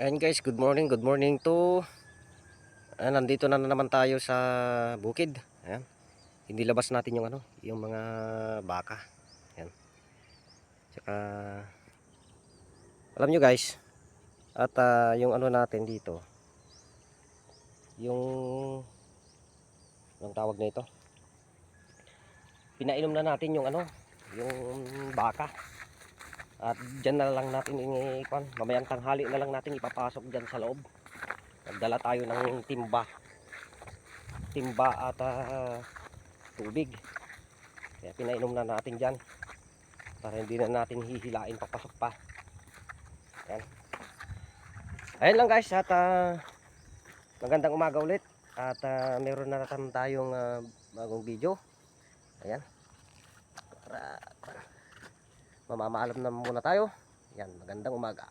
Ayan guys, good morning to nandito na naman tayo sa bukid. Ayan. Hindi labas natin yung yung mga baka. Ayan. Tsaka alam nyo guys, at yung natin dito, yung anong tawag na ito? Pinainom na natin yung yung baka. At diyan na lang natin mamayang tanghali na lang natin ipapasok diyan sa loob. Nagdala tayo ng timba at tubig. Kaya pinainom na natin dyan para hindi na natin hihilain papasok pa. Ayan. Ayan lang guys, at magandang umaga ulit. At meron na naman tayong bagong video. Ayan. Para mamamaalam na muna tayo. Ayan, magandang umaga.